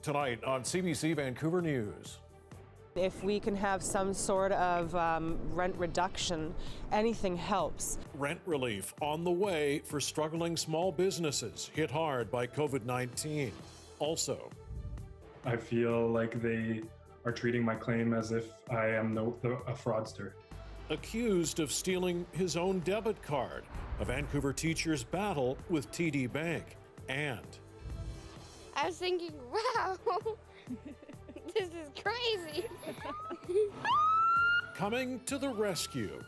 Tonight on CBC Vancouver News. If we can have some sort of rent reduction, anything helps. Rent relief on the way for struggling small businesses hit hard by COVID-19. Also, I feel like they are treating my claim as if I am a fraudster. Accused of stealing his own debit card, a Vancouver teacher's battle with TD Bank, and I was thinking, wow, this is crazy. coming to the rescue,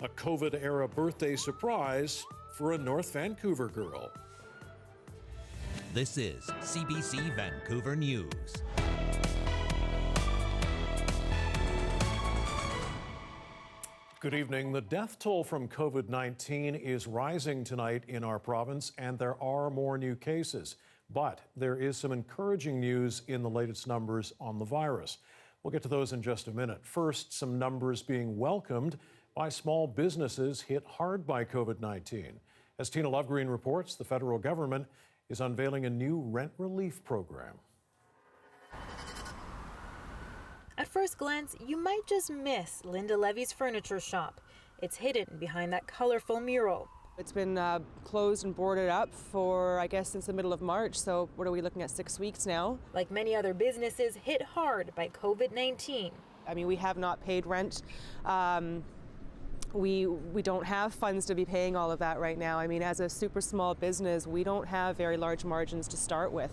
a COVID-era birthday surprise for a North Vancouver girl. This is CBC Vancouver News. Good evening. The death toll from COVID-19 is rising tonight in our province, and there are more new cases. But there is some encouraging news in the latest numbers on the virus. We'll get to those in just a minute. First, some numbers being welcomed by small businesses hit hard by COVID-19. As Tina Lovegreen reports, the federal government is unveiling a new rent relief program. At first glance, you might just miss Linda Levy's furniture shop. It's hidden behind that colorful mural. It's been closed and boarded up for, I guess, since the middle of March. So what are we looking at, 6 weeks now? Like many other businesses hit hard by COVID-19. I mean, we have not paid rent. We don't have funds to be paying all of that right now. I mean, as a super small business, we don't have very large margins to start with.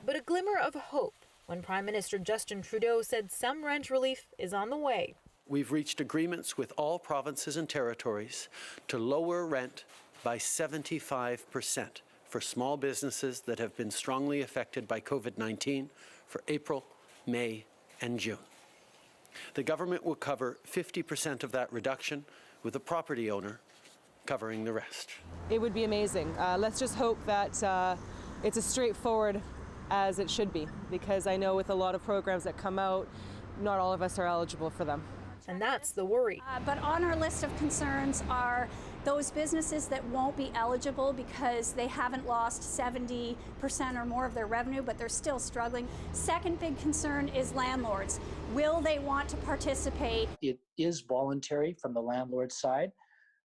But a glimmer of hope when Prime Minister Justin Trudeau said some rent relief is on the way. We've reached agreements with all provinces and territories to lower rent by 75% for small businesses that have been strongly affected by COVID-19 for April, May, and June. The government will cover 50% of that reduction, with the property owner covering the rest. It would be amazing. Let's just hope that it's as straightforward as it should be, because I know with a lot of programs that come out, not all of us are eligible for them. And that's the worry. But on our list of concerns are those businesses that won't be eligible because they haven't lost 70% or more of their revenue, but they're still struggling. Second big concern is landlords. Will they want to participate? It is voluntary from the landlord side.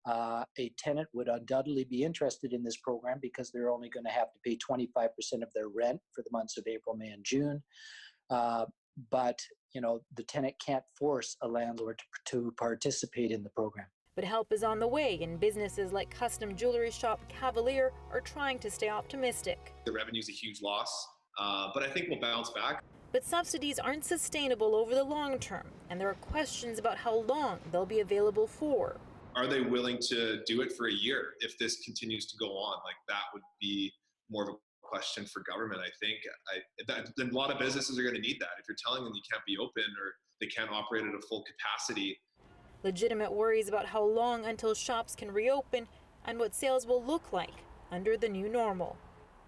A tenant would undoubtedly be interested in this program because they're only going to have to pay 25% of their rent for the months of April, May, and June. But, you know, the tenant can't force a landlord to participate in the program. But help is on the way, and businesses like custom jewelry shop Cavalier are trying to stay optimistic. The revenue is a huge loss, but I think we'll bounce back. But subsidies aren't sustainable over the long term, and there are questions about how long they'll be available for. Are they willing to do it for a year if this continues to go on? Like, that would be more of a question for government, I think. A lot of businesses are going to need that. If you're telling them you can't be open or they can't operate at a full capacity. Legitimate worries about how long until shops can reopen and what sales will look like under the new normal.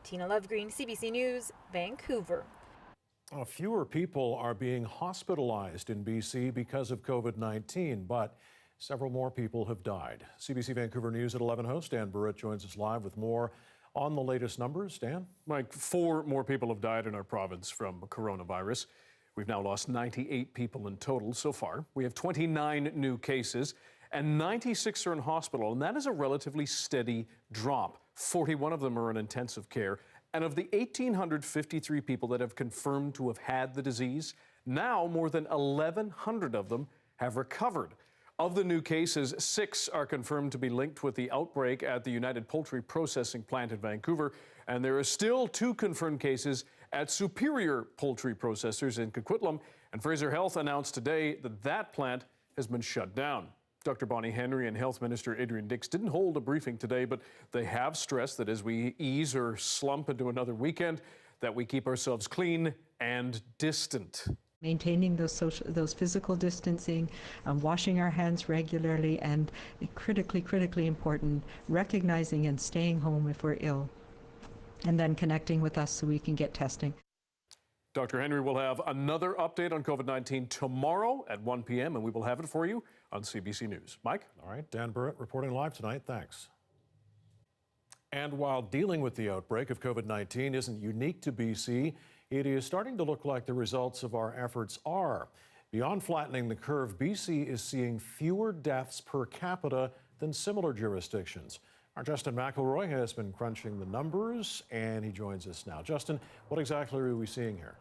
Tina Lovegreen, CBC News, Vancouver. Fewer people are being hospitalized in BC because of COVID-19, but several more people have died. CBC Vancouver News at 11 host Dan Burrett joins us live with more on the latest numbers. Dan? Mike, 4 more people have died in our province from coronavirus. We've now lost 98 people in total so far. We have 29 new cases and 96 are in hospital, and that is a relatively steady drop. 41 of them are in intensive care. And of the 1,853 people that have confirmed to have had the disease, now more than 1,100 of them have recovered. Of the new cases, 6 are confirmed to be linked with the outbreak at the United Poultry Processing Plant in Vancouver, and there are still 2 confirmed cases at Superior Poultry Processors in Coquitlam, and Fraser Health announced today that that plant has been shut down. Dr. Bonnie Henry and Health Minister Adrian Dix didn't hold a briefing today, but they have stressed that as we ease or slump into another weekend, that we keep ourselves clean and distant. Maintaining those physical distancing, washing our hands regularly, and critically important, recognizing and staying home if we're ill, and then connecting with us so we can get testing. Dr. Henry will have another update on COVID-19 tomorrow at 1 p.m., and we will have it for you on CBC News. Mike? All right, Dan Burrett reporting live tonight. Thanks. And while dealing with the outbreak of COVID-19 isn't unique to BC, It is starting to look like the results of our efforts are. Beyond flattening the curve, BC is seeing fewer deaths per capita than similar jurisdictions. Our Justin McElroy has been crunching the numbers, and he joins us now. Justin, what exactly are we seeing here?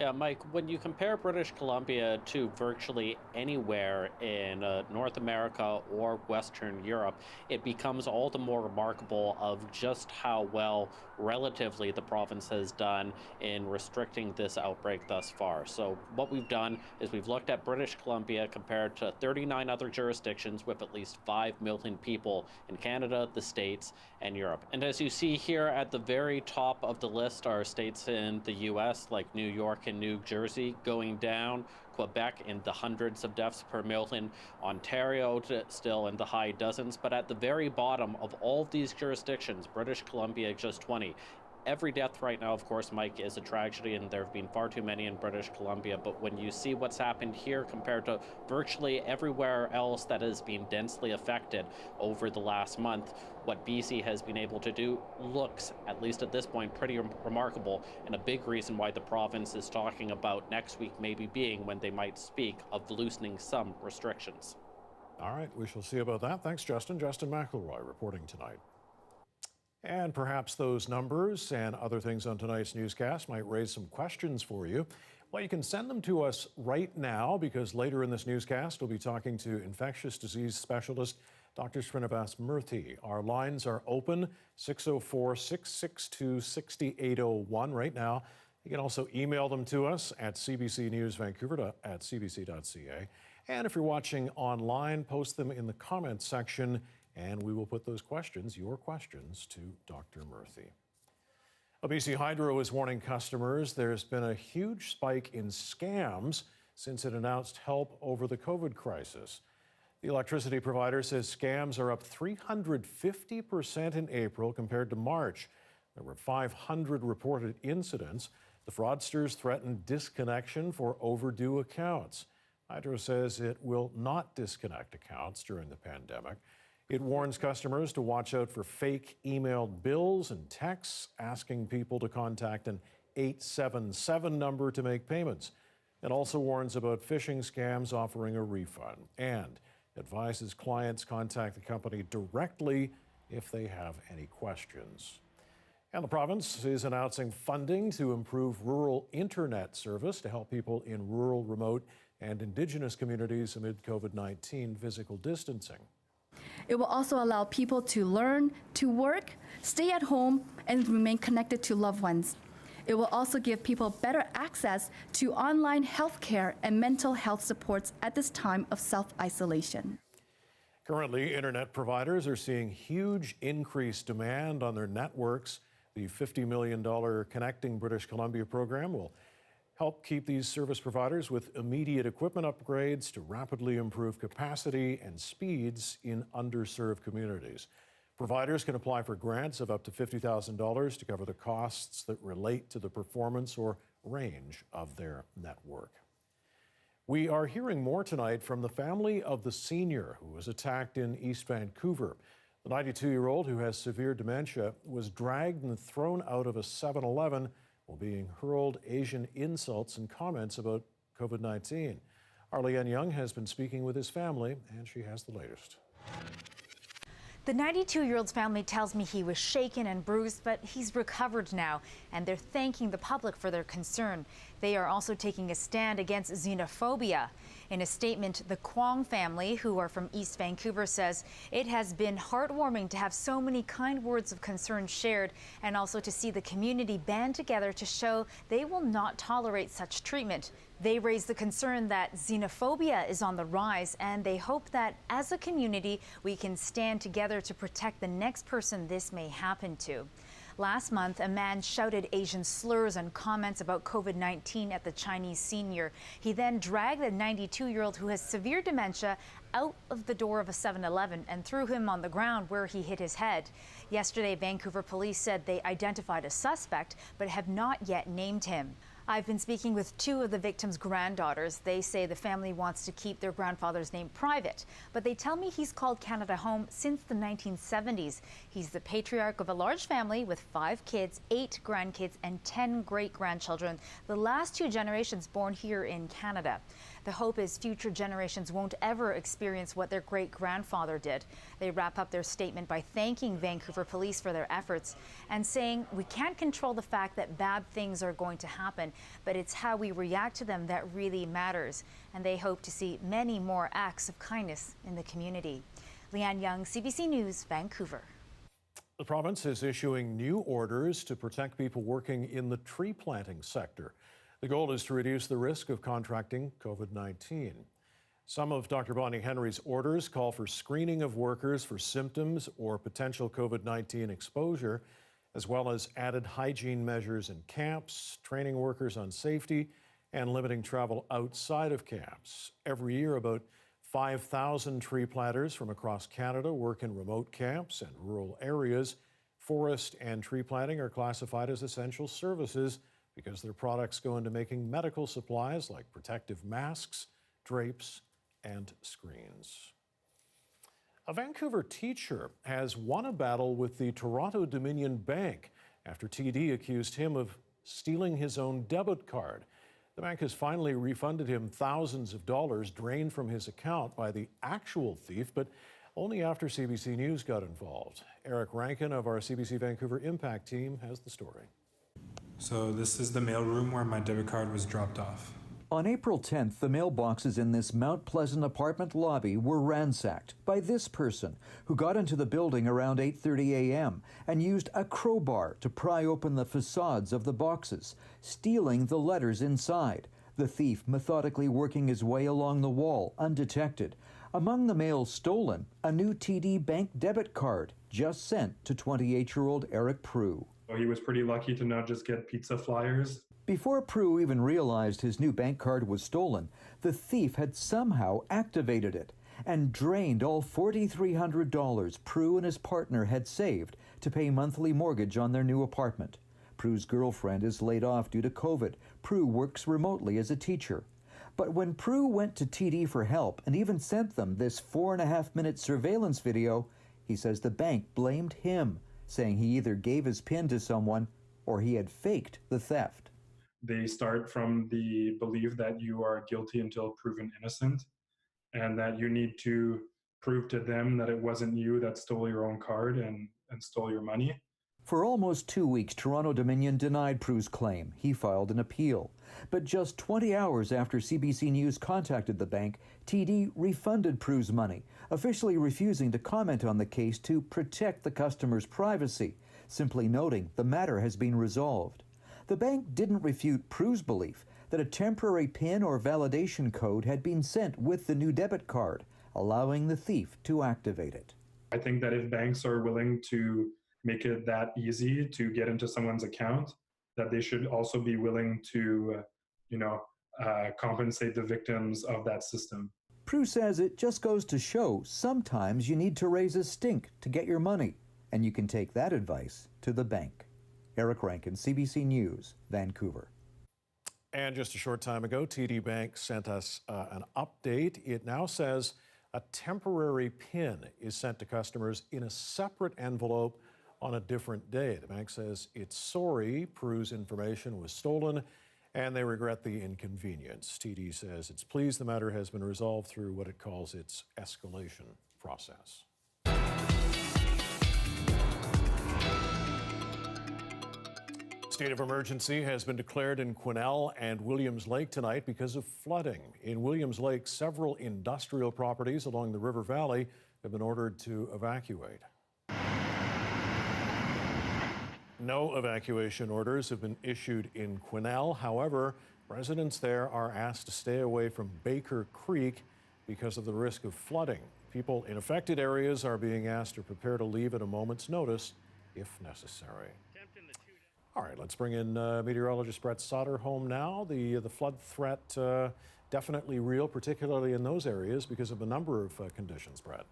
Yeah, Mike, when you compare British Columbia to virtually anywhere in North America or Western Europe, it becomes all the more remarkable of just how well relatively the province has done in restricting this outbreak thus far. So what we've done is we've looked at British Columbia compared to 39 other jurisdictions with at least 5 million people in Canada, the States, and Europe. And as you see here at the very top of the list are states in the U.S. like New York and New Jersey going down, Quebec in the hundreds of deaths per million, Ontario still in the high dozens, but at the very bottom of all of these jurisdictions, British Columbia just 20. Every death right now, of course, Mike, is a tragedy, and there have been far too many in British Columbia. But when you see what's happened here compared to virtually everywhere else that has been densely affected over the last month, what BC has been able to do looks, at least at this point, pretty remarkable, and a big reason why the province is talking about next week maybe being when they might speak of loosening some restrictions. All right, we shall see about that. Thanks, Justin. Justin McElroy reporting tonight. And perhaps those numbers and other things on tonight's newscast might raise some questions for you. Well, you can send them to us right now, because later in this newscast, we'll be talking to infectious disease specialist Dr. Srinivas Murthy. Our lines are open, 604-662-6801 right now. You can also email them to us at cbcnewsvancouver@cbc.ca. And if you're watching online, post them in the comments section, and we will put those questions, your questions, to Dr. Murthy. BC Hydro is warning customers there's been a huge spike in scams since it announced help over the COVID crisis. The electricity provider says scams are up 350% in April compared to March. There were 500 reported incidents. The fraudsters threatened disconnection for overdue accounts. Hydro says it will not disconnect accounts during the pandemic. It warns customers to watch out for fake emailed bills and texts asking people to contact an 877 number to make payments. It also warns about phishing scams offering a refund, and advises clients contact the company directly if they have any questions. And the province is announcing funding to improve rural internet service to help people in rural, remote, and Indigenous communities amid COVID-19 physical distancing. It will also allow people to learn, to work, stay at home, and remain connected to loved ones. It will also give people better access to online health care and mental health supports at this time of self-isolation. Currently, internet providers are seeing huge increased demand on their networks. The $50 million Connecting British Columbia program will help keep these service providers with immediate equipment upgrades to rapidly improve capacity and speeds in underserved communities. Providers can apply for grants of up to $50,000 to cover the costs that relate to the performance or range of their network. We are hearing more tonight from the family of the senior who was attacked in East Vancouver. The 92-year-old who has severe dementia was dragged and thrown out of a 7-Eleven while being hurled Asian insults and comments about COVID-19. Arlene Young has been speaking with his family, and she has the latest. The 92-year-old's family tells me he was shaken and bruised, but he's recovered now, and they're thanking the public for their concern. They are also taking a stand against xenophobia. In a statement, the Kwong family, who are from East Vancouver, says it has been heartwarming to have so many kind words of concern shared, and also to see the community band together to show they will not tolerate such treatment. They raise the concern that xenophobia is on the rise, and they hope that as a community we can stand together to protect the next person this may happen to. Last month, a man shouted Asian slurs and comments about COVID-19 at the Chinese senior. He then dragged the 92-year-old who has severe dementia out of the door of a 7-Eleven and threw him on the ground where he hit his head. Yesterday, Vancouver police said they identified a suspect but have not yet named him. I've been speaking with two of the victims' granddaughters. They say the family wants to keep their grandfather's name private, but they tell me he's called Canada home since the 1970s. He's the patriarch of a large family with 5 kids, 8 grandkids, and 10 great-grandchildren, the last 2 generations born here in Canada. The hope is future generations won't ever experience what their great-grandfather did. They wrap up their statement by thanking Vancouver police for their efforts and saying, "We can't control the fact that bad things are going to happen, but it's how we react to them that really matters." And they hope to see many more acts of kindness in the community. Leanne Young, CBC News, Vancouver. The province is issuing new orders to protect people working in the tree planting sector. The goal is to reduce the risk of contracting COVID-19. Some of Dr. Bonnie Henry's orders call for screening of workers for symptoms or potential COVID-19 exposure, as well as added hygiene measures in camps, training workers on safety, and limiting travel outside of camps. Every year, about 5,000 tree planters from across Canada work in remote camps and rural areas. Forest and tree planting are classified as essential services because their products go into making medical supplies like protective masks, drapes, and screens. A Vancouver teacher has won a battle with the Toronto Dominion Bank after TD accused him of stealing his own debit card. The bank has finally refunded him thousands of dollars drained from his account by the actual thief, but only after CBC News got involved. Eric Rankin of our CBC Vancouver Impact team has the story. So this is the mailroom where my debit card was dropped off. On April 10th, the mailboxes in this Mount Pleasant apartment lobby were ransacked by this person who got into the building around 8:30 a.m. and used a crowbar to pry open the facades of the boxes, stealing the letters inside. The thief methodically working his way along the wall, undetected. Among the mail stolen, a new TD Bank debit card just sent to 28-year-old Eric Prue. He was pretty lucky to not just get pizza flyers. Before Prue even realized his new bank card was stolen, the thief had somehow activated it and drained all $4,300 Prue and his partner had saved to pay monthly mortgage on their new apartment. Prue's girlfriend is laid off due to COVID. Prue works remotely as a teacher. But when Prue went to TD for help and even sent them this 4.5-minute surveillance video, he says the bank blamed him, saying he either gave his PIN to someone or he had faked the theft. They start from the belief that you are guilty until proven innocent, and that you need to prove to them that it wasn't you that stole your own card and stole your money. For almost 2 weeks, Toronto Dominion denied Prue's claim. He filed an appeal. But just 20 hours after CBC News contacted the bank, TD refunded Prue's money, officially refusing to comment on the case to protect the customer's privacy, simply noting the matter has been resolved. The bank didn't refute Prue's belief that a temporary PIN or validation code had been sent with the new debit card, allowing the thief to activate it. I think that if banks are willing to make it that easy to get into someone's account, that they should also be willing to, compensate the victims of that system. Prue says it just goes to show sometimes you need to raise a stink to get your money, and you can take that advice to the bank. Eric Rankin, CBC News, Vancouver. And just a short time ago, TD Bank sent us an update. It now says a temporary PIN is sent to customers in a separate envelope on a different day. The bank says it's sorry Prue's information was stolen and they regret the inconvenience. TD says it's pleased the matter has been resolved through what it calls its escalation process. State of emergency has been declared in Quesnel and Williams Lake tonight because of flooding. In Williams Lake, several industrial properties along the river valley have been ordered to evacuate. No evacuation orders have been issued in Quesnel. However, residents there are asked to stay away from Baker Creek because of the risk of flooding. People in affected areas are being asked to prepare to leave at a moment's notice if necessary. All right, let's bring in meteorologist Brett Soderholm now. The flood threat definitely real, particularly in those areas because of a number of conditions, Brett.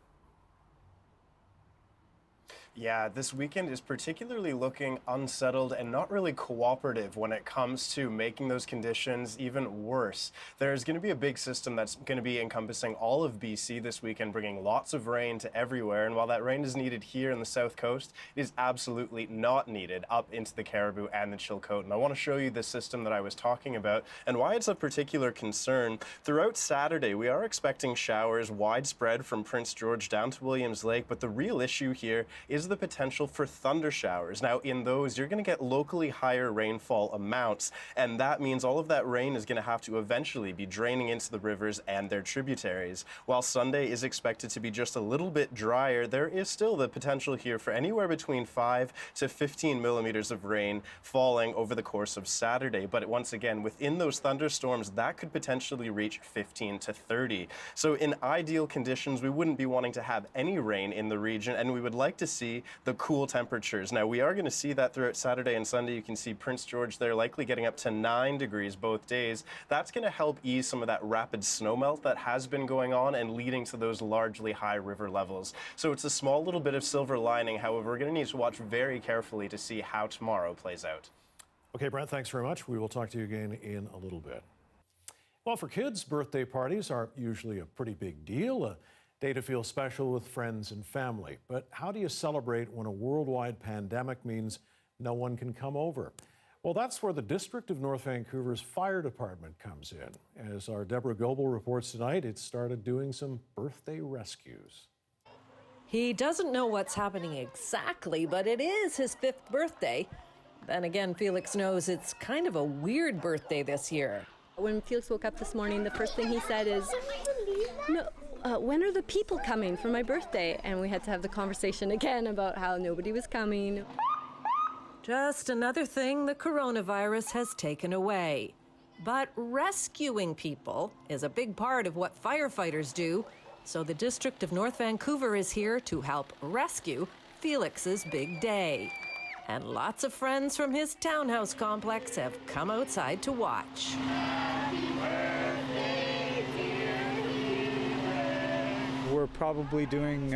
Yeah, this weekend is particularly looking unsettled and not really cooperative when it comes to making those conditions even worse. There's going to be a big system that's going to be encompassing all of BC this weekend, bringing lots of rain to everywhere. And while that rain is needed here in the south coast, it is absolutely not needed up into the Cariboo and the Chilcotin. And I want to show you the system that I was talking about and why it's of particular concern. Throughout Saturday, we are expecting showers widespread from Prince George down to Williams Lake, but the real issue here is the potential for thunder showers. Now, in those, you're going to get locally higher rainfall amounts, and that means all of that rain is going to have to eventually be draining into the rivers and their tributaries. While Sunday is expected to be just a little bit drier, there is still the potential here for anywhere between 5 to 15 millimeters of rain falling over the course of Saturday. But once again, within those thunderstorms, that could potentially reach 15 to 30. So in ideal conditions, we wouldn't be wanting to have any rain in the region, and we would like to see the cool temperatures. Now, we are going to see that throughout Saturday and Sunday. You can see Prince George there likely getting up to 9 degrees both days. That's going to help ease some of that rapid snowmelt that has been going on and leading to those largely high river levels. So it's a small little bit of silver lining. However, we're going to need to watch very carefully to see how tomorrow plays out. Okay, Brent, thanks very much. We will talk to you again in a little bit. Well, for kids, birthday parties are usually a pretty big deal, a day to feel special with friends and family. But how do you celebrate when a worldwide pandemic means no one can come over? Well, that's where the District of North Vancouver's fire department comes in. As our Deborah Goebel reports tonight, it started doing some birthday rescues. He doesn't know what's happening exactly, but it is his 5th birthday. Then again, Felix knows it's kind of a weird birthday this year. When Felix woke up this morning, the first thing he said is, "No, when are the people coming for my birthday?" And we had to have the conversation again about how nobody was coming. Just another thing the coronavirus has taken away. But rescuing people is a big part of what firefighters do. So the District of North Vancouver is here to help rescue Felix's big day. And lots of friends from his townhouse complex have come outside to watch. We're probably doing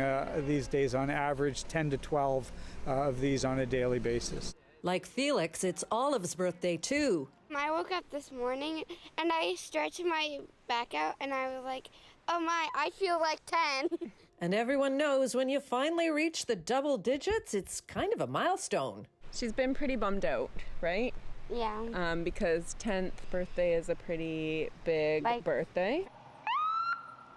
these days on average 10 to 12 of these on a daily basis. Like Felix, it's Olive's birthday too. I woke up this morning and I stretched my back out and I was like, oh my, I feel like 10. And everyone knows when you finally reach the double digits, it's kind of a milestone. She's been pretty bummed out, right? Yeah. Because 10th birthday is a pretty big birthday.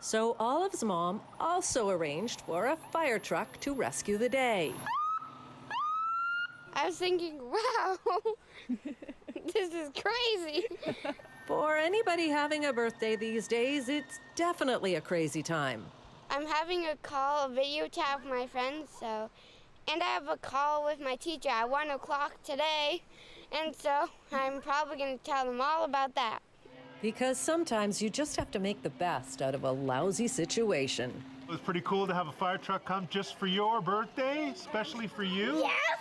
So Olive's mom also arranged for a fire truck to rescue the day. I was thinking, wow, this is crazy. For anybody having a birthday these days, it's definitely a crazy time. I'm having a video chat with my friends, and I have a call with my teacher at 1 o'clock today, and so I'm probably going to tell them all about that. Because sometimes you just have to make the best out of a lousy situation. It was pretty cool to have a fire truck come just for your birthday, especially for you. Yes!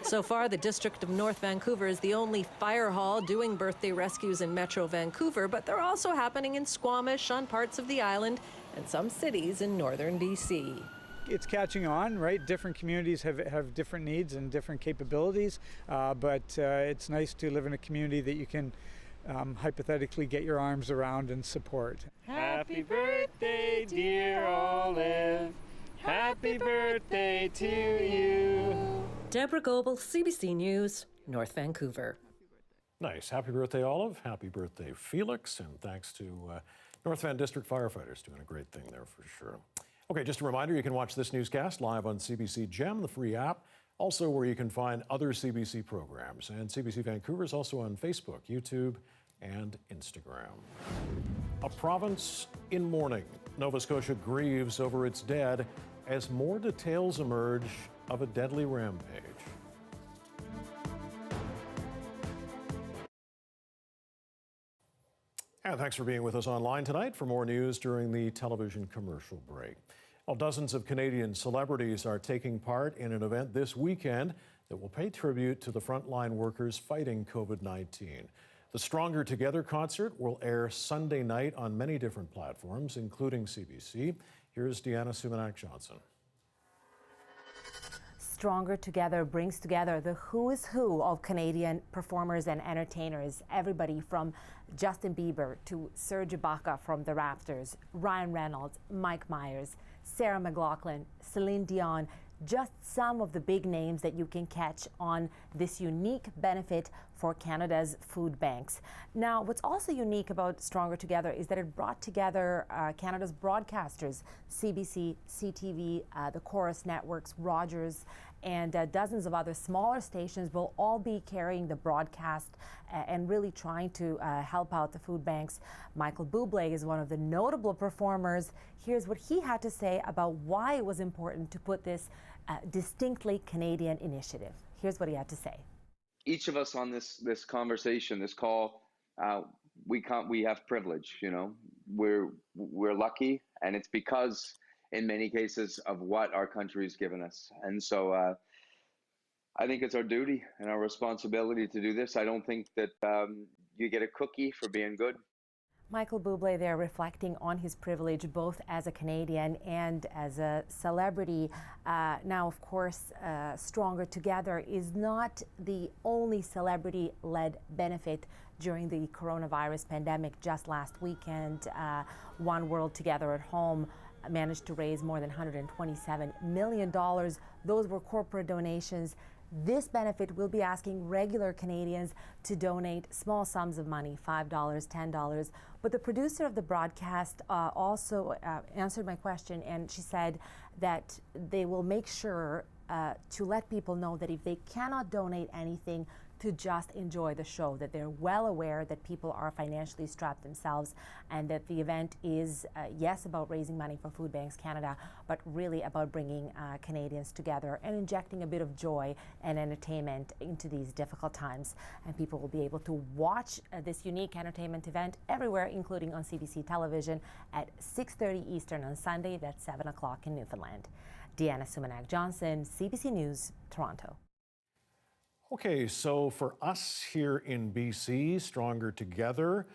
So far, the District of North Vancouver is the only fire hall doing birthday rescues in Metro Vancouver, but they're also happening in Squamish, on parts of the island, and some cities in northern BC. It's catching on, right? Different communities have different needs and different capabilities, but it's nice to live in a community that you can hypothetically get your arms around and support. Happy birthday, dear Olive. Happy birthday to you. Deborah Goebel, CBC News, North Vancouver. Nice. Happy birthday, Olive. Happy birthday, Felix. And thanks to North Van District firefighters doing a great thing there for sure. Okay, just a reminder, you can watch this newscast live on CBC Gem, the free app, also where you can find other CBC programs. And CBC Vancouver is also on Facebook, YouTube, and Instagram. A province in mourning. Nova Scotia grieves over its dead as more details emerge of a deadly rampage. And thanks for being with us online tonight for more news during the television commercial break. Well, dozens of Canadian celebrities are taking part in an event this weekend that will pay tribute to the frontline workers fighting COVID-19. The Stronger Together concert will air Sunday night on many different platforms, including CBC. Here's Deanna Sumanak-Johnson. Stronger Together brings together the who is who of Canadian performers and entertainers. Everybody from Justin Bieber to Serge Ibaka from the Raptors, Ryan Reynolds, Mike Myers, Sarah McLachlan, Celine Dion, just some of the big names that you can catch on this unique benefit for Canada's food banks. Now, what's also unique about Stronger Together is that it brought together Canada's broadcasters, CBC, CTV, the Chorus Networks, Rogers, and dozens of other smaller stations will all be carrying the broadcast and really trying to help out the food banks. Michael Bublé is one of the notable performers. Here's what he had to say about why it was important to put this distinctly Canadian initiative. Here's what he had to say. Each of us on this conversation, this call, we have privilege. You know, we're lucky, and it's because, in many cases, of what our country's given us. And so I think it's our duty and our responsibility to do this. I don't think that you get a cookie for being good. Michael Bublé there reflecting on his privilege both as a Canadian and as a celebrity. Now, of course, Stronger Together is not the only celebrity-led benefit during the coronavirus pandemic. Just last weekend, One World Together at Home managed to raise more than $127 million. Those were corporate donations. This benefit will be asking regular Canadians to donate small sums of money, $5, $10. But the producer of the broadcast also answered my question, and she said that they will make sure to let people know that if they cannot donate anything, to just enjoy the show, that they're well aware that people are financially strapped themselves and that the event is, yes, about raising money for Food Banks Canada, but really about bringing Canadians together and injecting a bit of joy and entertainment into these difficult times. And people will be able to watch this unique entertainment event everywhere, including on CBC television at 6:30 Eastern on Sunday. That's 7 o'clock in Newfoundland. Deanna Sumanak-Johnson, CBC News, Toronto. Okay, so for us here in BC, Stronger Together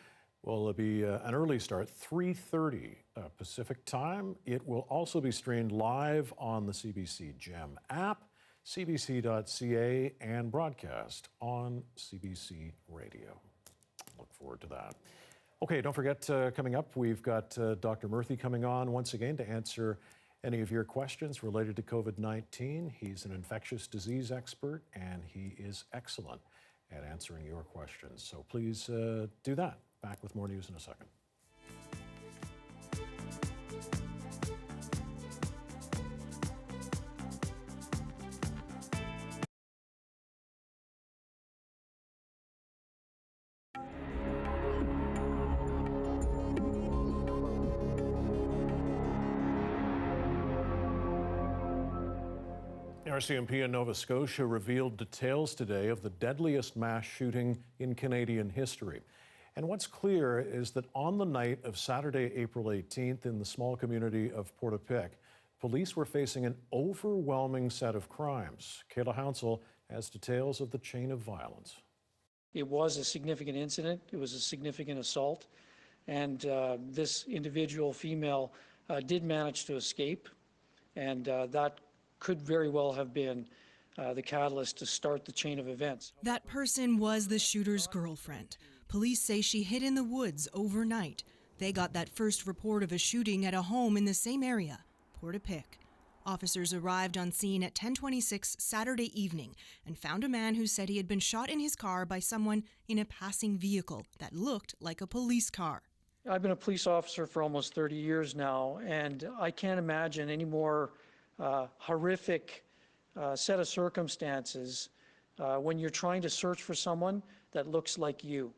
will be an early start, 3:30 Pacific time. It will also be streamed live on the CBC Gem app, cbc.ca, and broadcast on CBC Radio. Look forward to that. Okay, don't forget, coming up, we've got Dr. Murthy coming on once again to answer any of your questions related to COVID-19. He's an infectious disease expert, and he is excellent at answering your questions. So please do that. Back with more news in a second. RCMP in Nova Scotia revealed details today of the deadliest mass shooting in Canadian history. And what's clear is that on the night of Saturday, April 18th, in the small community of Portapique, police were facing an overwhelming set of crimes. Kayla Hounsell has details of the chain of violence. It was a significant incident. It was a significant assault. And this individual female did manage to escape. And that could very well have been the catalyst to start the chain of events. That person was the shooter's girlfriend. Police say she hid in the woods overnight. They got that first report of a shooting at a home in the same area, Portapique. Officers arrived on scene at 10:26 Saturday evening and found a man who said he had been shot in his car by someone in a passing vehicle that looked like a police car. I've been a police officer for almost 30 years now, and I can't imagine any more horrific set of circumstances when you're trying to search for someone that looks like you.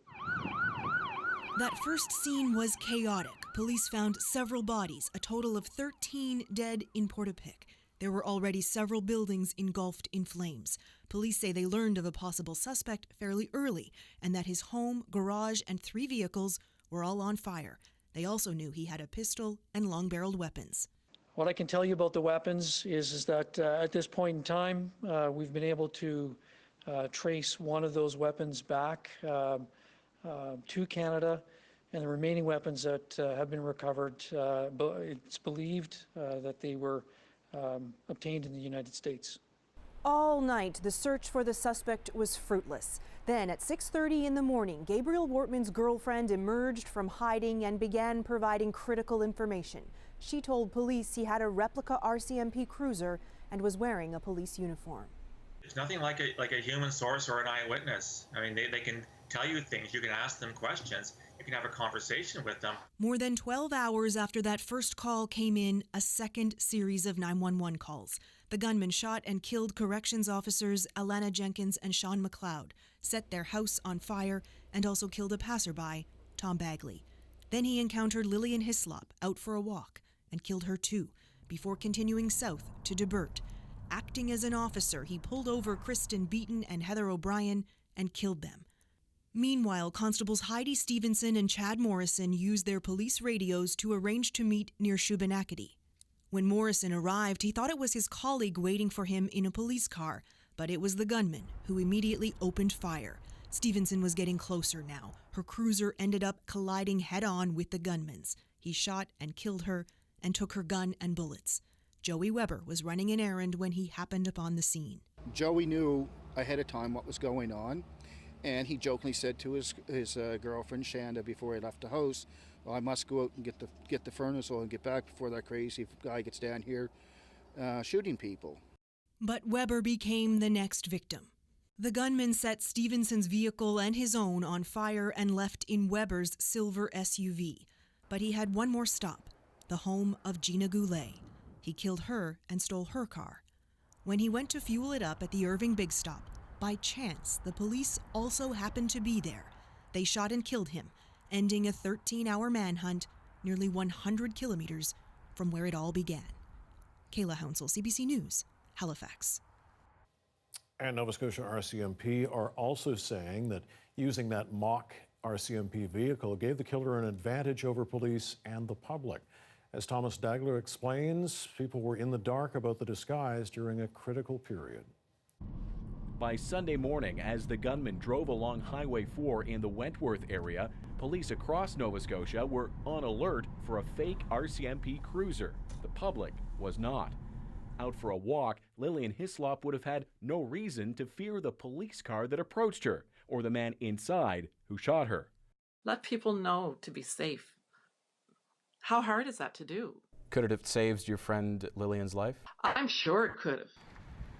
That first scene was chaotic. Police found several bodies, a total of 13 dead in Portapique. There were already several buildings engulfed in flames. Police say they learned of a possible suspect fairly early and that his home, garage, and 3 vehicles were all on fire. They also knew he had a pistol and long-barreled weapons. What I can tell you about the weapons is that at this point in time, we've been able to trace one of those weapons back to Canada, and the remaining weapons that have been recovered, it's believed that they were obtained in the United States. All night, the search for the suspect was fruitless. Then at 6:30 in the morning, Gabriel Wortman's girlfriend emerged from hiding and began providing critical information. She told police he had a replica RCMP cruiser and was wearing a police uniform. It's nothing like a human source or an eyewitness. I mean, they can tell you things. You can ask them questions. You can have a conversation with them. More than 12 hours after that first call came in, a second series of 911 calls. The gunman shot and killed corrections officers Alana Jenkins and Sean McLeod, set their house on fire, and also killed a passerby, Tom Bagley. Then he encountered Lillian Hislop out for a walk and killed her too, before continuing south to Debert. Acting as an officer, he pulled over Kristen Beaton and Heather O'Brien and killed them. Meanwhile, Constables Heidi Stevenson and Chad Morrison used their police radios to arrange to meet near Shubenacadie. When Morrison arrived, he thought it was his colleague waiting for him in a police car, but it was the gunman who immediately opened fire. Stevenson was getting closer now. Her cruiser ended up colliding head-on with the gunman's. He shot and killed her and took her gun and bullets. Joey Weber was running an errand when he happened upon the scene. Joey knew ahead of time what was going on, and he jokingly said to his girlfriend Shanda before he left the house, well, I must go out and get the furnace oil and get back before that crazy guy gets down here shooting people. But Weber became the next victim. The gunman set Stevenson's vehicle and his own on fire and left in Weber's silver SUV. But he had one more stop, the home of Gina Goulet. He killed her and stole her car. When he went to fuel it up at the Irving Big Stop, by chance, the police also happened to be there. They shot and killed him, ending a 13-hour manhunt nearly 100 kilometers from where it all began. Kayla Hounsell, CBC News, Halifax. And Nova Scotia RCMP are also saying that using that mock RCMP vehicle gave the killer an advantage over police and the public. As Thomas Dagler explains, people were in the dark about the disguise during a critical period. By Sunday morning, as the gunman drove along Highway 4 in the Wentworth area, police across Nova Scotia were on alert for a fake RCMP cruiser. The public was not. Out for a walk, Lillian Hislop would have had no reason to fear the police car that approached her or the man inside who shot her. Let people know to be safe. How hard is that to do? Could it have saved your friend Lillian's life? I'm sure it could have.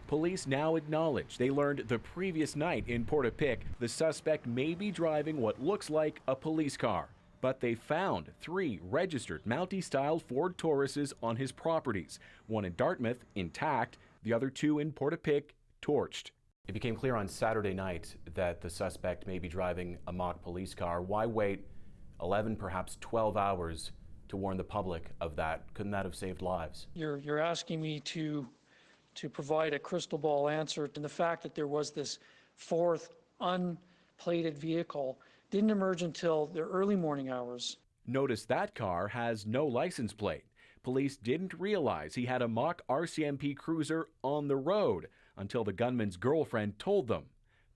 Police now acknowledge they learned the previous night in Portapique the suspect may be driving what looks like a police car. But they found 3 registered Mountie-style Ford Tauruses on his properties, one in Dartmouth intact, the other 2 in Portapique torched. It became clear on Saturday night that the suspect may be driving a mock police car. Why wait 11, perhaps 12 hours to warn the public of that? Couldn't that have saved lives? You're asking me to provide a crystal ball answer, and the fact that there was this 4th unplated vehicle didn't emerge until the early morning hours. Notice that car has no license plate. Police didn't realize he had a mock RCMP cruiser on the road until the gunman's girlfriend told them.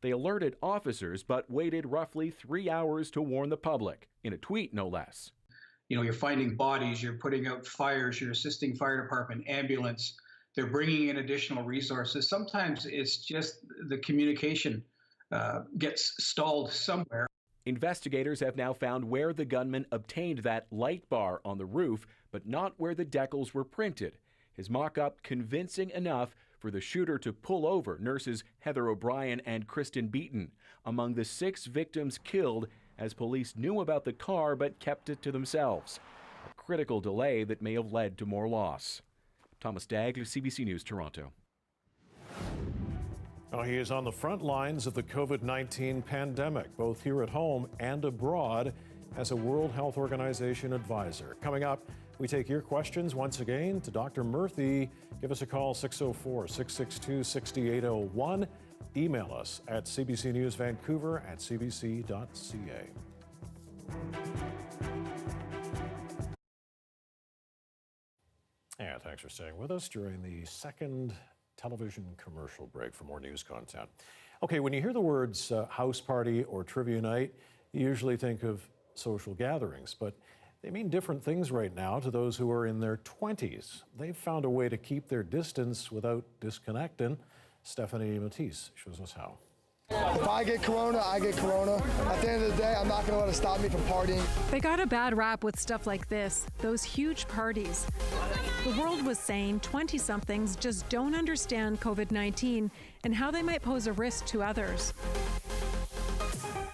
They alerted officers but waited roughly 3 hours to warn the public, in a tweet no less. You know, you're finding bodies, you're putting out fires, you're assisting fire department, ambulance. They're bringing in additional resources. Sometimes it's just the communication gets stalled somewhere. Investigators have now found where the gunman obtained that light bar on the roof, but not where the decals were printed. His mock-up convincing enough for the shooter to pull over nurses Heather O'Brien and Kristen Beaton, among the 6 victims killed as police knew about the car but kept it to themselves. A critical delay that may have led to more loss. Thomas Dagler, CBC News, Toronto. Now, he is on the front lines of the COVID-19 pandemic, both here at home and abroad, as a World Health Organization advisor. Coming up, we take your questions once again to Dr. Murthy. Give us a call, 604-662-6801. Email us at cbcnewsvancouver@cbc.ca. And thanks for staying with us during the second television commercial break for more news content. Okay, when you hear the words house party or trivia night, you usually think of social gatherings, but they mean different things right now to those who are in their 20s. They've found a way to keep their distance without disconnecting. Stephanie Matisse shows us how. If I get corona, I get corona. At the end of the day, I'm not going to let it stop me from partying. They got a bad rap with stuff like this, those huge parties. The world was saying 20-somethings just don't understand COVID-19 and how they might pose a risk to others.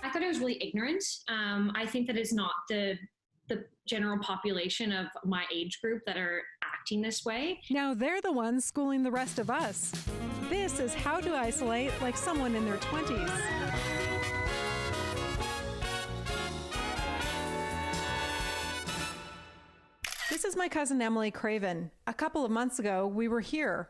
I thought it was really ignorant. I think that it's not the general population of my age group that are acting this way. Now they're the ones schooling the rest of us. This is how to isolate like someone in their 20s. This is my cousin Emily Craven. A couple of months ago, we were here,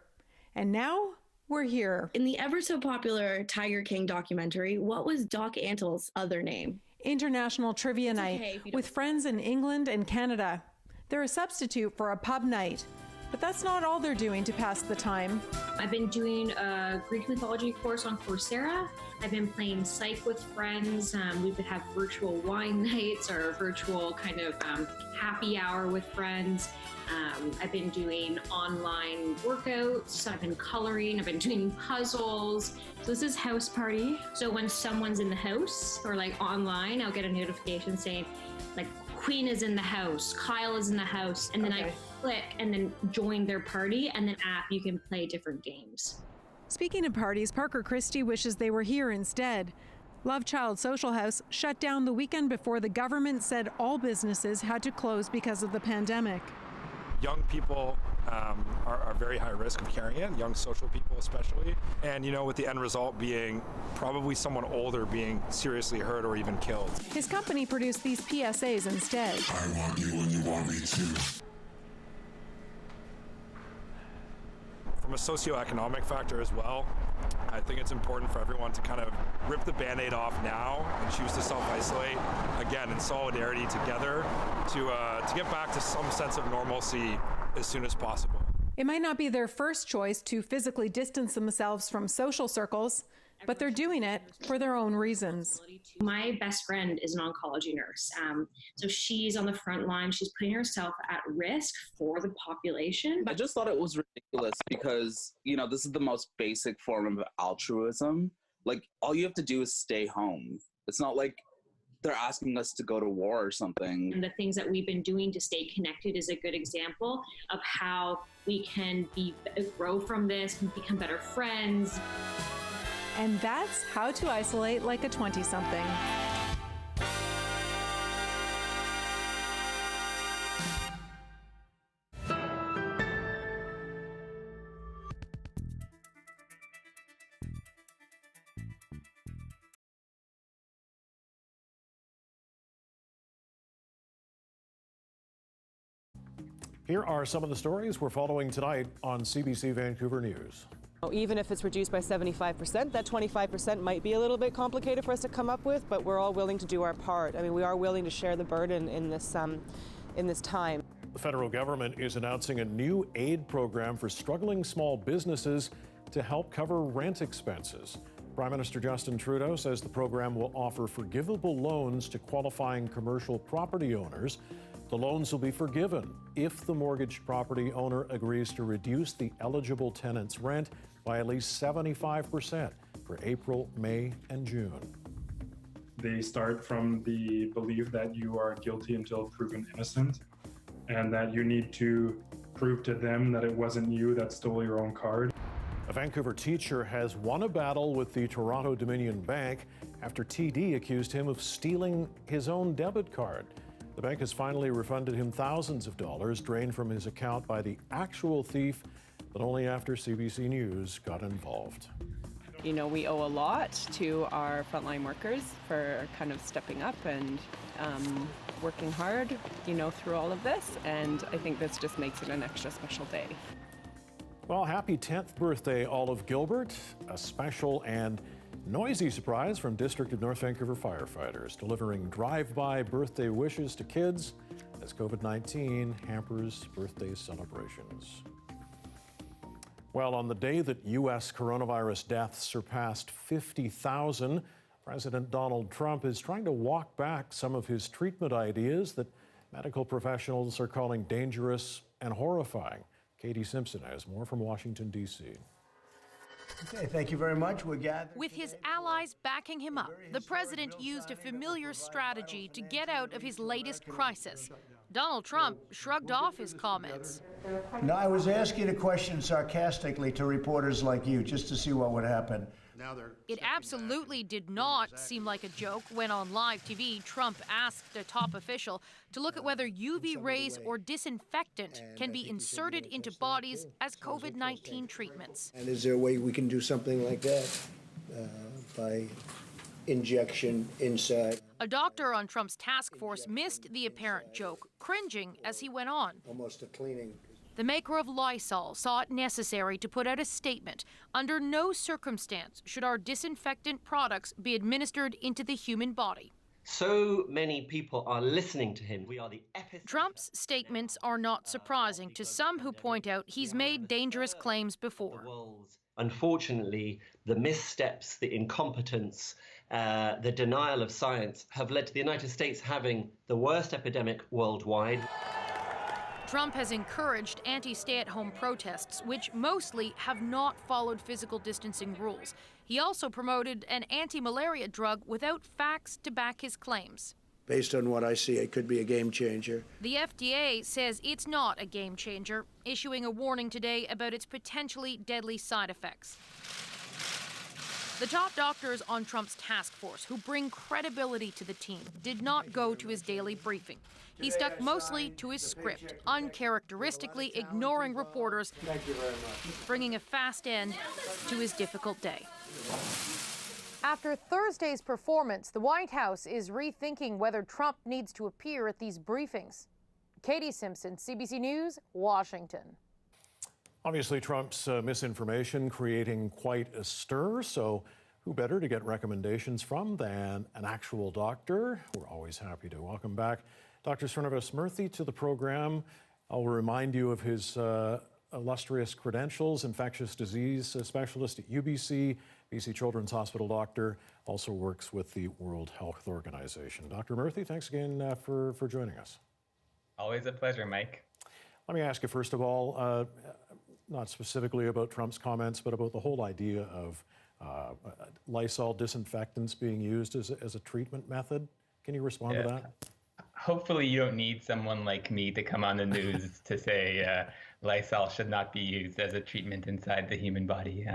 and now we're here. In the ever so popular Tiger King documentary, what was Doc Antle's other name? International Trivia Night with friends in England and Canada. They're a substitute for a pub night, but that's not all they're doing to pass the time. I've been doing a Greek mythology course on Coursera. I've been playing Psych with friends. We would have virtual wine nights or virtual kind of happy hour with friends. I've been doing online workouts. I've been coloring. I've been doing puzzles. So this is house party. So when someone's in the house or like online, I'll get a notification saying like Queen is in the house, Kyle is in the house, and then I click and then join their party, and then you can play different games. Speaking of parties, Parker Christie wishes they were here instead. Love Child Social House shut down the weekend before the government said all businesses had to close because of the pandemic. Young people are very high risk of carrying it, young social people especially. And, you know, with the end result being probably someone older being seriously hurt or even killed. His company produced these PSAs instead. I want you when you want me too. From a socioeconomic factor as well, I think it's important for everyone to kind of rip the Band-Aid off now and choose to self-isolate, again, in solidarity together to get back to some sense of normalcy as soon as possible. It might not be their first choice to physically distance themselves from social circles, but they're doing it for their own reasons. My best friend is an oncology nurse. So she's on the front line. She's putting herself at risk for the population. I just thought it was ridiculous because, you know, this is the most basic form of altruism. Like, all you have to do is stay home. It's not like they're asking us to go to war or something. And the things that we've been doing to stay connected is a good example of how we can grow from this and become better friends. And that's how to isolate like a 20-something. Here are some of the stories we're following tonight on CBC Vancouver News. Even if it's reduced by 75%, that 25% might be a little bit complicated for us to come up with, but we're all willing to do our part. I mean, we are willing to share the burden in this time. The federal government is announcing a new aid program for struggling small businesses to help cover rent expenses. Prime Minister Justin Trudeau says the program will offer forgivable loans to qualifying commercial property owners. The loans will be forgiven if the mortgaged property owner agrees to reduce the eligible tenant's rent by at least 75% for April, May, and June. They start from the belief that you are guilty until proven innocent, and that you need to prove to them that it wasn't you that stole your own card. A Vancouver teacher has won a battle with the Toronto Dominion Bank after TD accused him of stealing his own debit card. The bank has finally refunded him thousands of dollars drained from his account by the actual thief, but only after CBC News got involved. You know, we owe a lot to our frontline workers for kind of stepping up and working hard, you know, through all of this. And I think this just makes it an extra special day. Well, happy 10th birthday, Olive Gilbert. A special and noisy surprise from District of North Vancouver firefighters, delivering drive-by birthday wishes to kids as COVID-19 hampers birthday celebrations. Well, on the day that U.S. coronavirus deaths surpassed 50,000, President Donald Trump is trying to walk back some of his treatment ideas that medical professionals are calling dangerous and horrifying. Katie Simpson has more from Washington, D.C. Okay, thank you very much. We're gathered. With his allies backing him up, the president used a familiar strategy to get out of his latest crisis. Donald Trump shrugged off his comments. No, I was asking a question sarcastically to reporters like you, just to see what would happen. It absolutely did not seem like a joke when on live TV, Trump asked a top official to look at whether UV rays or disinfectant can be inserted into bodies as COVID-19 treatments. And is there a way we can do something like that by injection inside? A doctor on Trump's task force missed the apparent joke, cringing as he went on. Almost a cleaning. The maker of Lysol saw it necessary to put out a statement. Under no circumstance should our disinfectant products be administered into the human body. So many people are listening to him. We are the epicenter. Trump's statements are not surprising to some who point out he's made dangerous claims before. Unfortunately, the missteps, the incompetence, the denial of science have led to the United States having the worst epidemic worldwide. Trump has encouraged anti-stay-at-home protests, which mostly have not followed physical distancing rules. He also promoted an anti-malaria drug without facts to back his claims. Based on what I see, it could be a game changer. The FDA says it's not a game changer, issuing a warning today about its potentially deadly side effects. The top doctors on Trump's task force, who bring credibility to the team, did not go to his daily briefing. He stuck mostly to his script, uncharacteristically ignoring reporters, bringing a fast end to his difficult day. After Thursday's performance, the White House is rethinking whether Trump needs to appear at these briefings. Katie Simpson, CBC News, Washington. Obviously, Trump's misinformation creating quite a stir, so who better to get recommendations from than an actual doctor? We're always happy to welcome back Dr. Srinivas Murthy to the program. I'll remind you of his illustrious credentials: infectious disease specialist at UBC, BC Children's Hospital doctor, also works with the World Health Organization. Dr. Murthy, thanks again for joining us. Always a pleasure, Mike. Let me ask you, first of all, not specifically about Trump's comments, but about the whole idea of Lysol disinfectants being used as a treatment method. Can you respond to that? Hopefully you don't need someone like me to come on the news to say Lysol should not be used as a treatment inside the human body.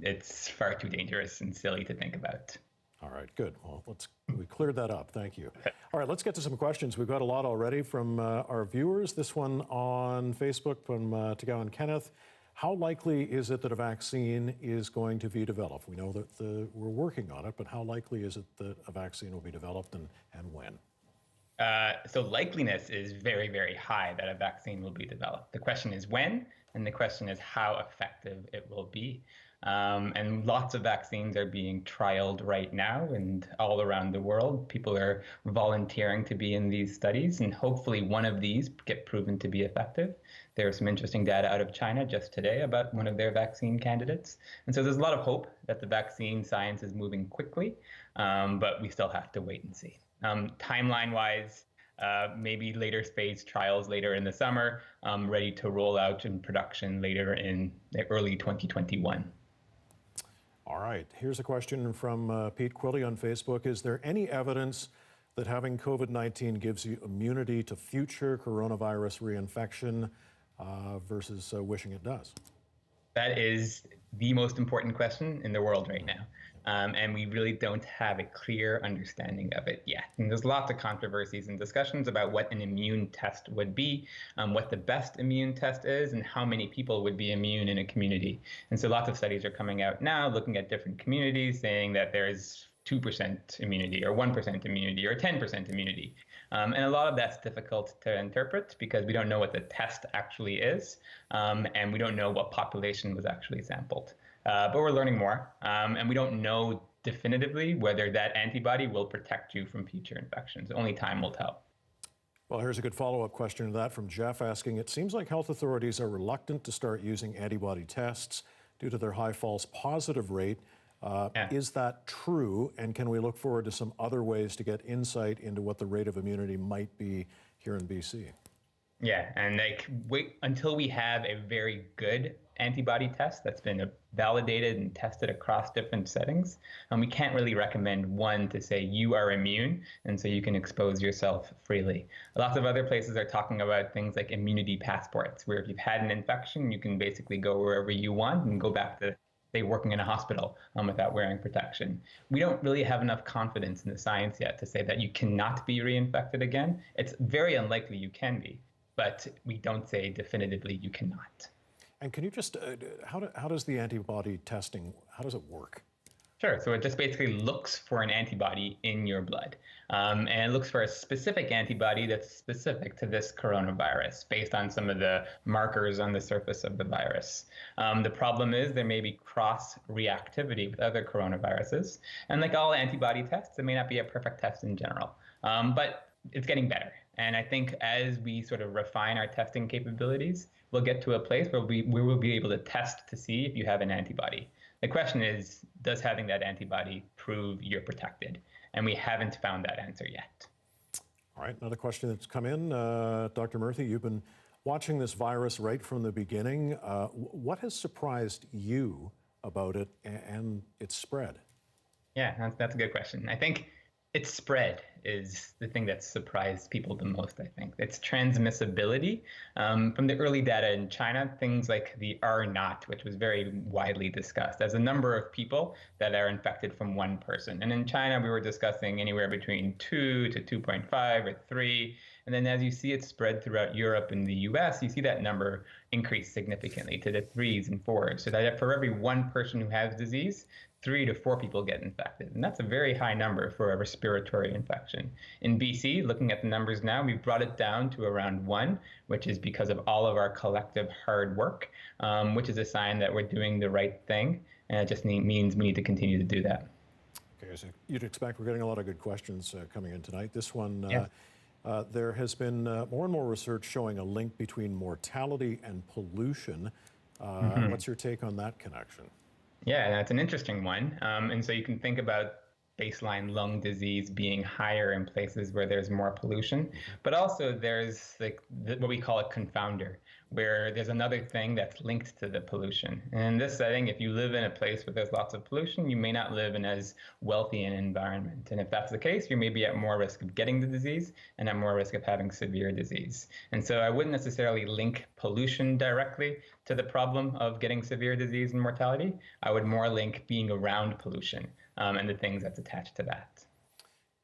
It's far too dangerous and silly to think about. All right, good. Well, we cleared that up. Thank you. All right, let's get to some questions. We've got a lot already from our viewers. This one on Facebook from Tagawan Kenneth. How likely is it that a vaccine is going to be developed? We know that we're working on it, but how likely is it that a vaccine will be developed and when? So likeliness is very, very high that a vaccine will be developed. The question is when, and the question is how effective it will be. And lots of vaccines are being trialed right now and all around the world. People are volunteering to be in these studies, and hopefully one of these get proven to be effective. There's some interesting data out of China just today about one of their vaccine candidates. And so there's a lot of hope that the vaccine science is moving quickly, but we still have to wait and see. Timeline-wise, maybe later phase trials later in the summer, ready to roll out in production later in early 2021. All right, here's a question from Pete Quilly on Facebook. Is there any evidence that having COVID-19 gives you immunity to future coronavirus reinfection versus wishing it does? That is the most important question in the world right now. And we really don't have a clear understanding of it yet. And there's lots of controversies and discussions about what an immune test would be, what the best immune test is, and how many people would be immune in a community. And so lots of studies are coming out now looking at different communities saying that there's 2% immunity or 1% immunity or 10% immunity. And a lot of that's difficult to interpret because we don't know what the test actually is, and we don't know what population was actually sampled. But we're learning more, and we don't know definitively whether that antibody will protect you from future infections. Only time will tell. Well, here's a good follow-up question to that from Jeff asking, it seems like health authorities are reluctant to start using antibody tests due to their high false positive rate. Is that true? And can we look forward to some other ways to get insight into what the rate of immunity might be here in BC? Yeah, and wait until we have a very good antibody test that's been validated and tested across different settings. And we can't really recommend one to say you are immune, and so you can expose yourself freely. Lots of other places are talking about things like immunity passports, where if you've had an infection, you can basically go wherever you want and go back to, say, working in a hospital without wearing protection. We don't really have enough confidence in the science yet to say that you cannot be reinfected again. It's very unlikely you can be, but we don't say definitively you cannot. And can you just, how does the antibody testing, how does it work? Sure. So it just basically looks for an antibody in your blood. And it looks for a specific antibody that's specific to this coronavirus based on some of the markers on the surface of the virus. The problem is there may be cross-reactivity with other coronaviruses. And like all antibody tests, it may not be a perfect test in general. But it's getting better. And I think as we sort of refine our testing capabilities, we'll get to a place where we will be able to test to see if you have an antibody. The question is, does having that antibody prove you're protected? And we haven't found that answer yet. All right, another question that's come in. Dr. Murthy, you've been watching this virus right from the beginning. What has surprised you about it and its spread? Yeah, that's a good question. I think its spread is the thing that surprised people the most, I think. Its transmissibility. From the early data in China, things like the R0, which was very widely discussed as a number of people that are infected from one person. And in China, we were discussing anywhere between 2 to 2.5 or 3. And then as you see it spread throughout Europe and the US, you see that number increase significantly to the 3s and 4s. So that for every one person who has disease, 3 to 4 people get infected. And that's a very high number for a respiratory infection. In BC, looking at the numbers now, we've brought it down to around 1, which is because of all of our collective hard work, which is a sign that we're doing the right thing. And it just means we need to continue to do that. Okay, so you'd expect we're getting a lot of good questions coming in tonight. This one, Yeah. There has been more and more research showing a link between mortality and pollution. What's your take on that connection? Yeah, that's an interesting one. And so you can think about baseline lung disease being higher in places where there's more pollution, but also there's like what we call a confounder, where there's another thing that's linked to the pollution. And in this setting, if you live in a place where there's lots of pollution, you may not live in as wealthy an environment. And if that's the case, you may be at more risk of getting the disease and at more risk of having severe disease. And so I wouldn't necessarily link pollution directly to the problem of getting severe disease and mortality. I would more link being around pollution and the things that's attached to that.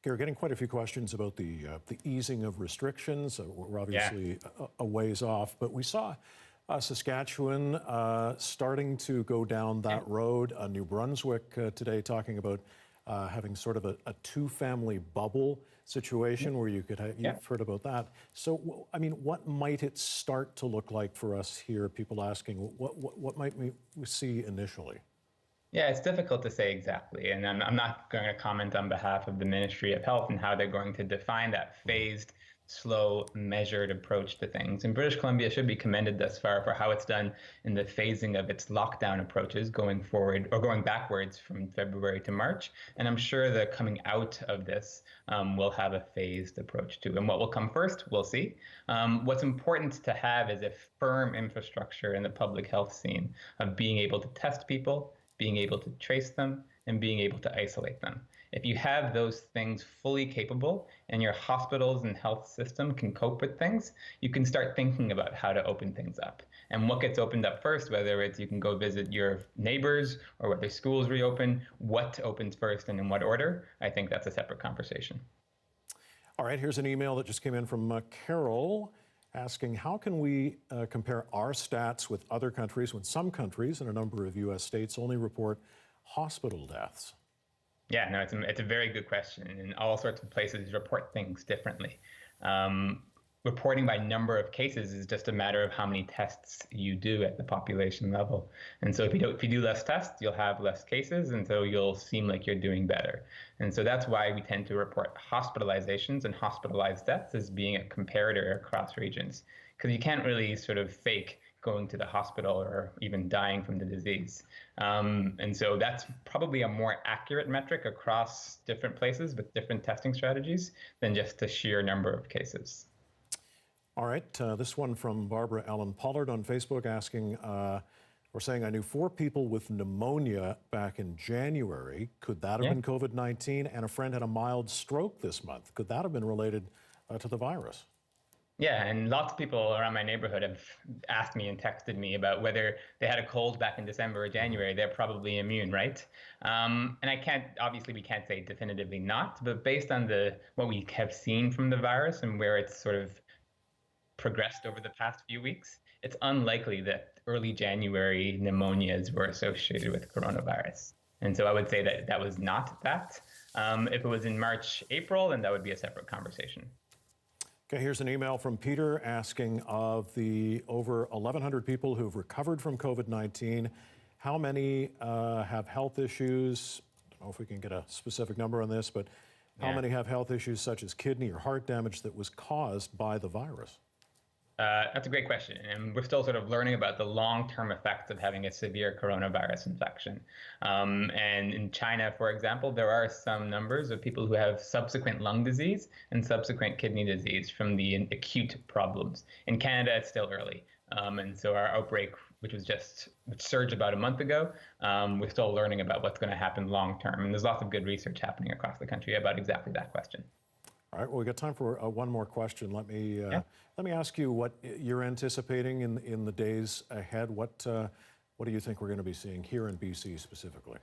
We're getting quite a few questions about the easing of restrictions. We're obviously a ways off, but we saw Saskatchewan starting to go down that road. New Brunswick today talking about having sort of a two-family bubble situation where you could have, you've heard about that. So, I mean, what might it start to look like for us here? People asking, what might we see initially? Yeah, it's difficult to say exactly, and I'm not going to comment on behalf of the Ministry of Health and how they're going to define that phased, slow, measured approach to things. And British Columbia should be commended thus far for how it's done in the phasing of its lockdown approaches going forward or going backwards from February to March. And I'm sure that coming out of this will have a phased approach too. And what will come first, we'll see. What's important to have is a firm infrastructure in the public health scene of being able to test people, being able to trace them, and being able to isolate them. If you have those things fully capable and your hospitals and health system can cope with things, you can start thinking about how to open things up. And what gets opened up first, whether it's you can go visit your neighbors or whether schools reopen, what opens first and in what order, I think that's a separate conversation. All right, here's an email that just came in from Carol asking, how can we compare our stats with other countries when some countries and a number of U.S. states only report hospital deaths? Yeah, no, it's a very good question. And all sorts of places report things differently. Reporting by number of cases is just a matter of how many tests you do at the population level. And so if you do less tests, you'll have less cases, and so you'll seem like you're doing better. And so that's why we tend to report hospitalizations and hospitalized deaths as being a comparator across regions, because you can't really sort of fake going to the hospital or even dying from the disease. And so that's probably a more accurate metric across different places with different testing strategies than just the sheer number of cases. All right, this one from Barbara Ellen Pollard on Facebook asking, We're saying I knew 4 people with pneumonia back in January. Could that have been COVID-19? And a friend had a mild stroke this month. Could that have been related to the virus? Yeah, and lots of people around my neighborhood have asked me and texted me about whether they had a cold back in December or January. They're probably immune, right? And we can't say definitively not, but based on what we have seen from the virus and where it's sort of progressed over the past few weeks, it's unlikely that early January pneumonias were associated with coronavirus. And so I would say that that was not that. If it was in March, April, then that would be a separate conversation. Okay, here's an email from Peter asking, of the over 1,100 people who've recovered from COVID-19, how many have health issues? I don't know if we can get a specific number on this, but how many have health issues such as kidney or heart damage that was caused by the virus? That's a great question. And we're still sort of learning about the long-term effects of having a severe coronavirus infection. And in China, for example, there are some numbers of people who have subsequent lung disease and subsequent kidney disease from the acute problems. In Canada, it's still early. And so our outbreak, which surged about a month ago, we're still learning about what's going to happen long-term. And there's lots of good research happening across the country about exactly that question. All right, well, we got time for one more question. Let me ask you what you're anticipating in the days ahead. What do you think we're going to be seeing here in BC specifically?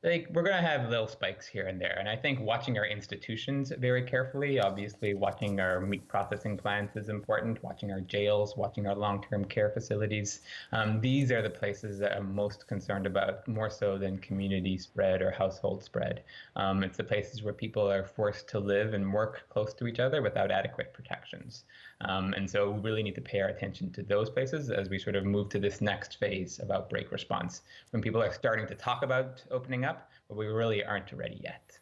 We're going to have little spikes here and there. And I think watching our institutions very carefully, obviously watching our meat processing plants is important, watching our jails, watching our long-term care facilities. These are the places that I'm most concerned about, more so than community spread or household spread. It's the places where people are forced to live and work close to each other without adequate protections. And so we really need to pay our attention to those places as we sort of move to this next phase of outbreak response, when people are starting to talk about opening up, but we really aren't ready yet.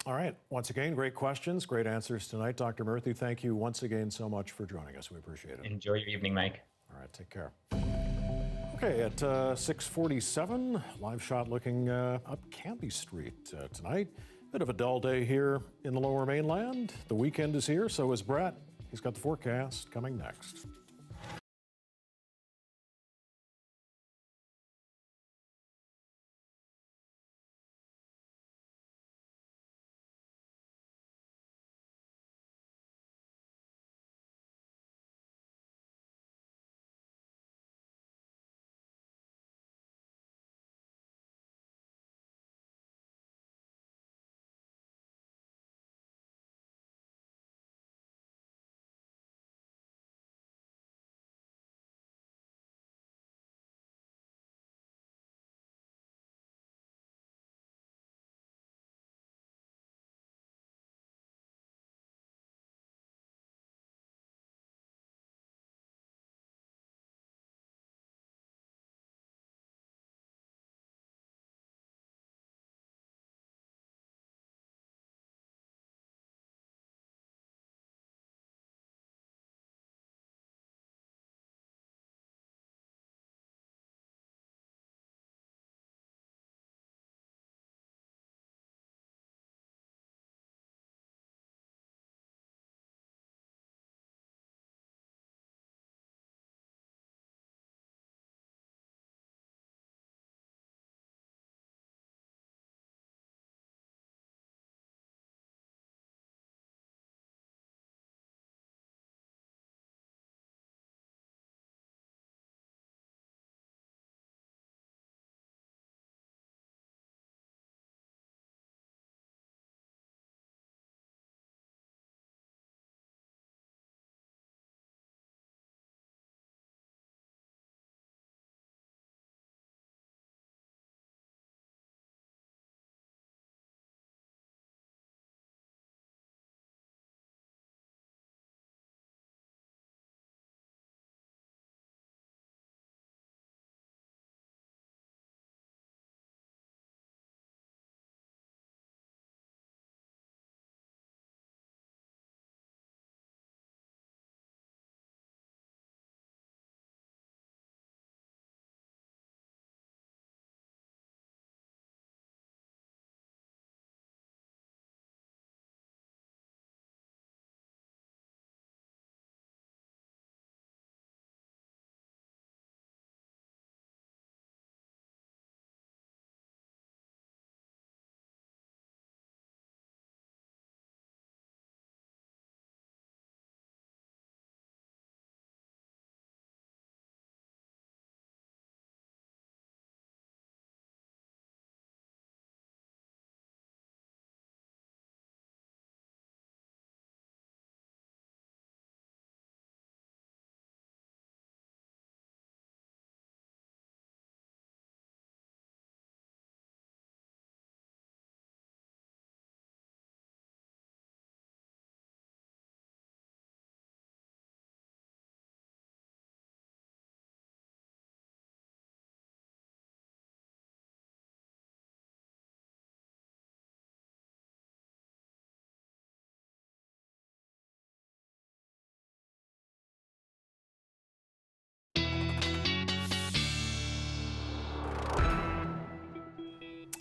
All right. Once again, great questions, great answers tonight. Dr. Murthy, thank you once again so much for joining us. We appreciate it. Enjoy your evening, Mike. All right. Take care. Okay, at 6:47, live shot looking up Cambie Street tonight. Bit of a dull day here in the Lower Mainland. The weekend is here, so is Brett. He's got the forecast coming next.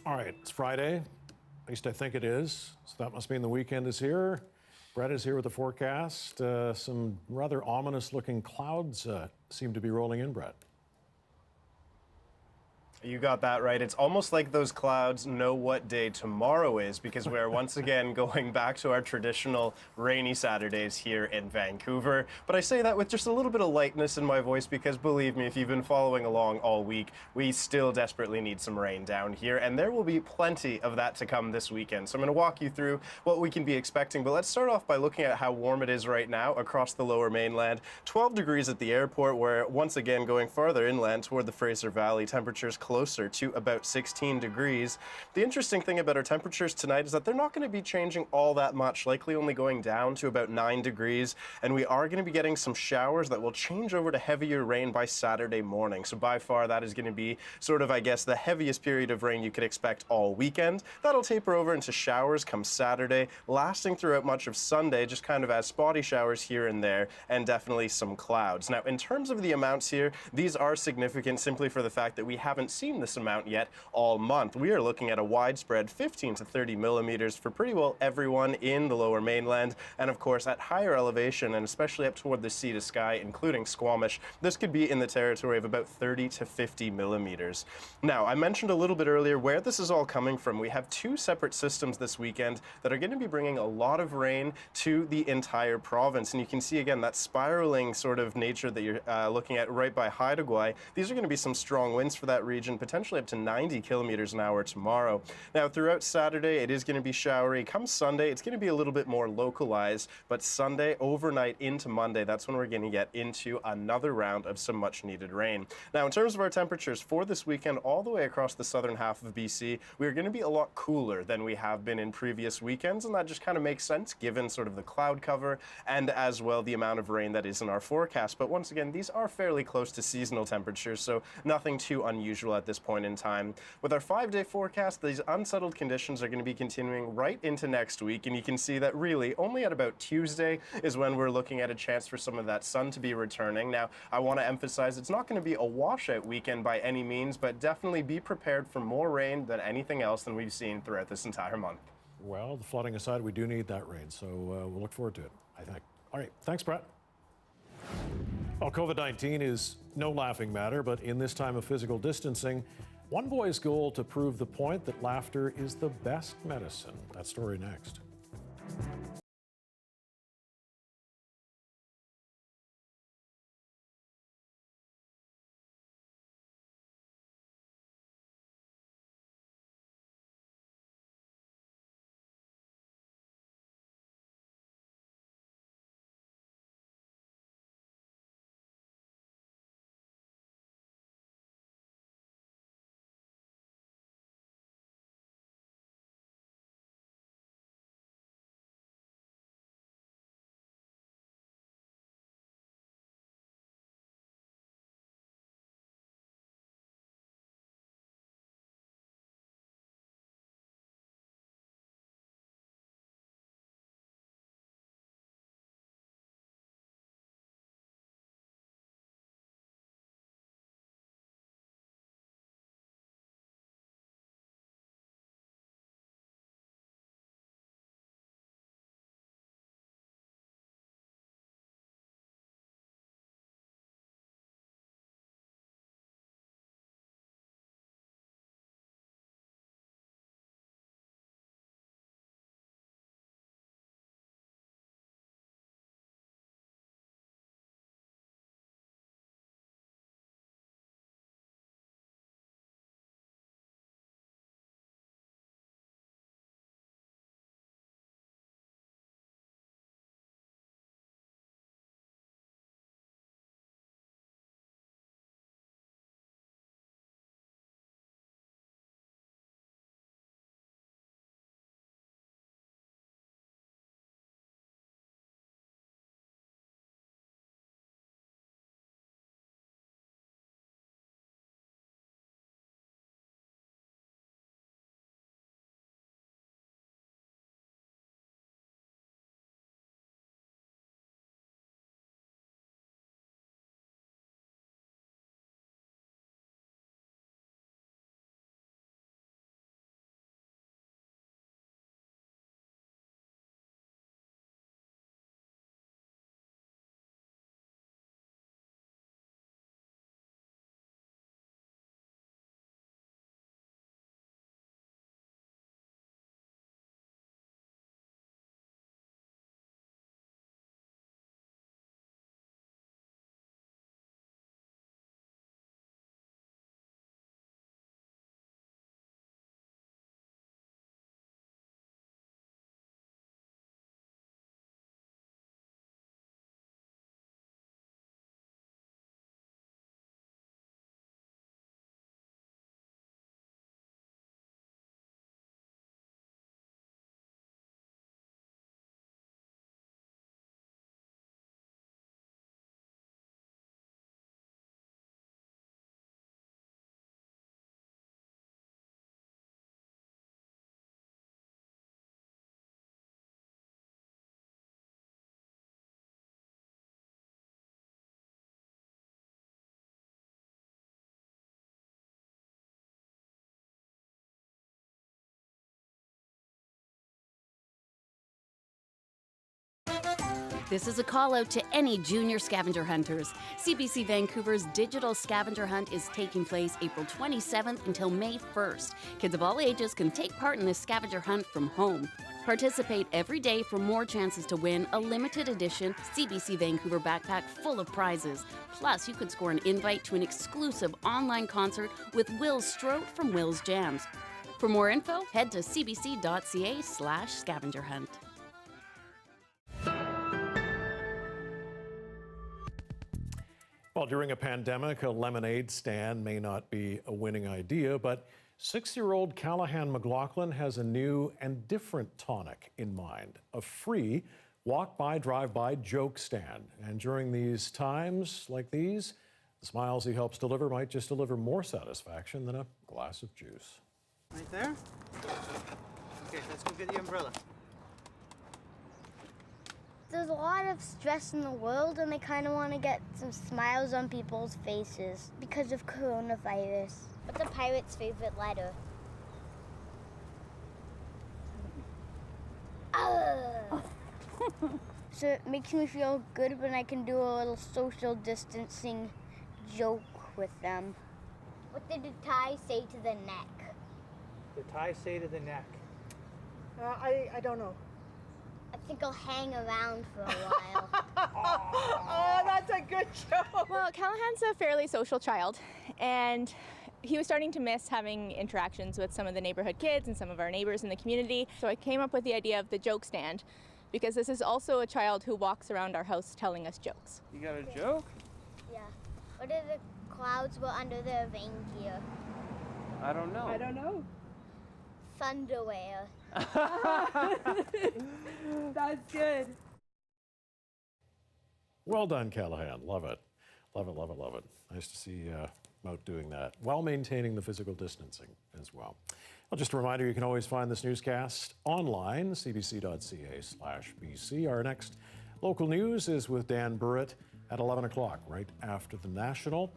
All right, it's Friday. At least I think it is. So that must mean the weekend is here. Brett is here with the forecast. Some rather ominous looking clouds seem to be rolling in, Brett. You got that right. It's almost like those clouds know what day tomorrow is, because we're once again going back to our traditional rainy Saturdays here in Vancouver. But I say that with just a little bit of lightness in my voice, because believe me, if you've been following along all week, we still desperately need some rain down here, and there will be plenty of that to come this weekend. So I'm going to walk you through what we can be expecting, but let's start off by looking at how warm it is right now across the lower mainland. 12 degrees at the airport, where once again going farther inland toward the Fraser Valley, temperatures closer to about 16 degrees. The interesting thing about our temperatures tonight is that they're not going to be changing all that much, likely only going down to about 9 degrees, and we are going to be getting some showers that will change over to heavier rain by Saturday morning. So by far that is going to be sort of, I guess, the heaviest period of rain you could expect all weekend. That'll taper over into showers come Saturday, lasting throughout much of Sunday, just kind of as spotty showers here and there, and definitely some clouds. Now, in terms of the amounts here, these are significant simply for the fact that we haven't seen this amount yet all month. We are looking at a widespread 15 to 30 millimeters for pretty well everyone in the lower mainland, and of course at higher elevation and especially up toward the sea to sky, including Squamish, this could be in the territory of about 30 to 50 millimeters. Now, I mentioned a little bit earlier where this is all coming from. We have two separate systems this weekend that are going to be bringing a lot of rain to the entire province, and you can see again that spiraling sort of nature that you're looking at right by Haida Gwaii. These are going to be some strong winds for that region, potentially up to 90 kilometers an hour tomorrow. Now, throughout Saturday, it is going to be showery. Come Sunday, it's going to be a little bit more localized, but Sunday, overnight into Monday, that's when we're going to get into another round of some much needed rain. Now, in terms of our temperatures for this weekend, all the way across the southern half of BC, we're going to be a lot cooler than we have been in previous weekends, and that just kind of makes sense given sort of the cloud cover and as well the amount of rain that is in our forecast. But once again, these are fairly close to seasonal temperatures, so nothing too unusual at this point in time. With our 5-day forecast, these unsettled conditions are going to be continuing right into next week, and you can see that really only at about Tuesday is when we're looking at a chance for some of that sun to be returning. Now, I want to emphasize it's not going to be a washout weekend by any means, but definitely be prepared for more rain than anything else than we've seen throughout this entire month. Well, the flooding aside, we do need that rain, so we'll look forward to it, I think. All right, thanks, Brett. Well, COVID-19 is no laughing matter, but in this time of physical distancing, one boy's goal to prove the point that laughter is the best medicine. That story next. This is a call out to any junior scavenger hunters. CBC Vancouver's digital scavenger hunt is taking place April 27th until May 1st. Kids of all ages can take part in this scavenger hunt from home. Participate every day for more chances to win a limited edition CBC Vancouver backpack full of prizes. Plus, you could score an invite to an exclusive online concert with Will Strout from Will's Jams. For more info, head to cbc.ca/scavenger hunt. Well, during a pandemic, a lemonade stand may not be a winning idea, but 6-year-old Callahan McLaughlin has a new and different tonic in mind, a free walk-by, drive-by joke stand. And during these times like these, the smiles he helps deliver might just deliver more satisfaction than a glass of juice. Right there? Okay, let's go get the umbrella. There's a lot of stress in the world, and I kind of want to get some smiles on people's faces because of coronavirus. What's a pirate's favorite letter? So it makes me feel good when I can do a little social distancing joke with them. What did the tie say to the neck? The tie say to the neck. I don't know. I think I'll hang around for a while. Oh, that's a good joke. Well, Callahan's a fairly social child, and he was starting to miss having interactions with some of the neighborhood kids and some of our neighbors in the community. So I came up with the idea of the joke stand, because this is also a child who walks around our house telling us jokes. You got a joke? Yeah. What are the clouds were under the reindeer? I don't know. I don't know. Thunderwear. That's good. Well done, Callahan. Love it. Love it, love it, love it. Nice to see you out doing that while maintaining the physical distancing as well. Well, just a reminder, you can always find this newscast online, cbc.ca/BC. Our next local news is with Dan Burritt at 11 o'clock, right after the National.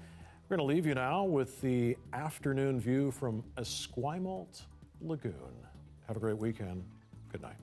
We're going to leave you now with the afternoon view from Esquimalt Lagoon. Have a great weekend. Good night.